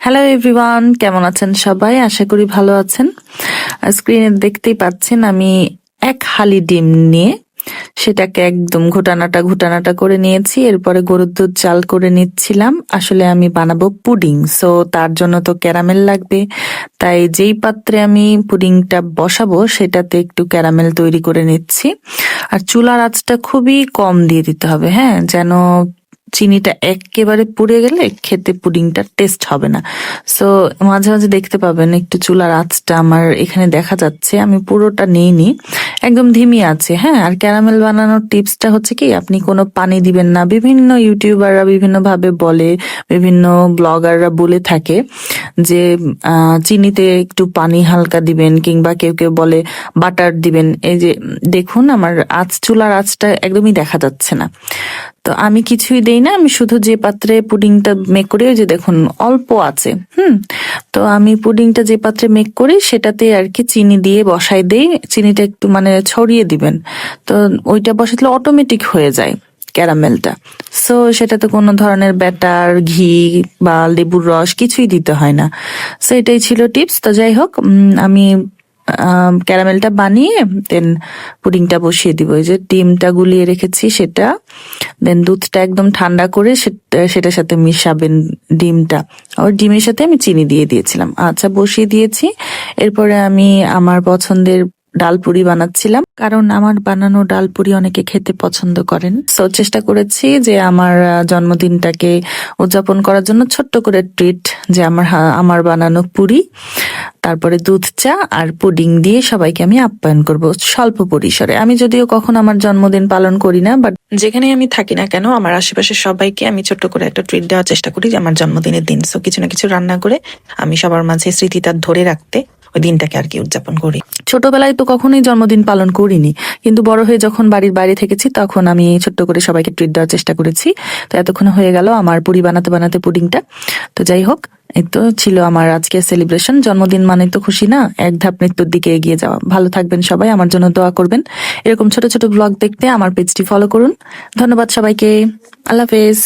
Hello everyone, কেমন আছেন সবাই? আশা করি ভালো আছেন। স্ক্রিনে দেখতেই পাচ্ছেন আমি এক হালি ডিম নিয়ে সেটাকে একদম ঘুটানাটা করে নিয়েছি। এরপরে গরুর দুধ জাল করে নিচ্ছিলাম। আসলে আমি বানাবো পুডিং, সো তার জন্য তো ক্যারামেল লাগবে। তাই যেই পাত্রে আমি পুডিংটা বসাবো সেটাতে একটু ক্যারামেল তৈরি করে নিচ্ছি। আর চুলার আঁচটা খুবই কম দিয়ে দিতে হবে, হ্যাঁ, যেন চিনিটা একেবারে পুড়ে গেলে খেতে পুডিংটা টেস্ট হবে না। সো মাঝে মাঝে দেখতে পাবেন একটু চুলার আঁচটা আমার এখানে দেখা যাচ্ছে, আমি পুরোটা নিইনি, একদম ধিমি আছে। হ্যাঁ, আর ক্যারামেল বানানোর টিপসটা হচ্ছে কি, আপনি কোনো পানি দিবেন না। বিভিন্ন ইউটিউবাররা বিভিন্ন ভাবে বলে, বিভিন্ন ব্লগাররা বলে থাকে যে চিনিতে একটু পানি হালকা দিবেন, কিংবা কেউ কেউ বলে বাটার দিবেন। এই যে দেখুন আমার চুলার আঁচটা একদমই দেখা যাচ্ছে না। তো আমি কিছুই দেই না, আমি শুধু যে পাত্রে পুডিংটা মেক করি, ওই যে দেখুন অল্প আছে। তো আমি পুডিংটা যে পাত্রে মেক করি সেটাতে আর কি চিনি দিয়ে বসাই দেই। চিনিটা একটু মানে ছড়িয়ে দিবেন, তো ওইটা বসালে অটোমেটিক হয়ে যায় ক্যারামেলটা। সো সেটাতে কোনো ধরনের ব্যাটার, ঘি বা লেবুর রস কিছুই দিতে হয় না। সো এটাই ছিল টিপস। তো যাই হোক, আমি ক্যারামেলটা বানিয়ে দেন পুডিংটা বসিয়ে দিব। এই যে ডিমটা গুলিয়ে রেখেছি সেটা, দেন দুধটা একদম ঠান্ডা করে সেটার সাথে মিশাবেন ডিমটা। আর ডিমের সাথে আমি চিনি দিয়ে দিয়েছিলাম। আচ্ছা, বসিয়ে দিয়েছি। এরপরে আমি আমার পছন্দের ডালপুরি বানাচ্ছিলাম, কারণ আমার বানানো ডালপুরি অনেকে খেতে পছন্দ করেন। সো চেষ্টা করেছি যে আমার জন্মদিনটাকে উদযাপন করার জন্য ছোট্ট করে ট্রিট, যে আমার বানানো পুরি, তারপরে দুধ চা আর পুডিং দিয়ে সবাইকে আমি আপ্যায়ন করব স্বল্প পরিসরে। আমি যদিও কখনো আমার জন্মদিন পালন করি না, বাট যেখানে আমি থাকি না কেন আমার আশেপাশের সবাইকে আমি ছোট্ট করে একটা ট্রিট দেওয়ার চেষ্টা করি যে আমার জন্মদিনের দিন। সো কিছু না কিছু রান্না করে আমি সবার মাঝে স্মৃতিটা ধরে রাখতে ওই দিনটাকে আর কি উদযাপন করি। ছোটবেলায় তো কখনোই জন্মদিন পালন করিনি, কিন্তু বড় হয়ে যখন বাড়ির বাইরে থেকেছি তখন আমি ছোট্ট করে সবাইকে ট্রিট দেওয়ার চেষ্টা করেছি। তো এতক্ষণ হয়ে গেল আমার পুরি বানাতে বানাতে পুডিংটা। তো যাই হোক, এই তো ছিল আমার আজকে সেলিব্রেশন। জন্মদিন মানে তো খুশি না, এক ধাপ মৃত্যুর দিকে এগিয়ে যাওয়া। ভালো থাকবেন সবাই, আমার জন্য দোয়া করবেন। এরকম ছোট ছোট ব্লগ দেখতে আমার পেজটি ফলো করুন। ধন্যবাদ সবাইকে। আল্লাহ হাফেজ।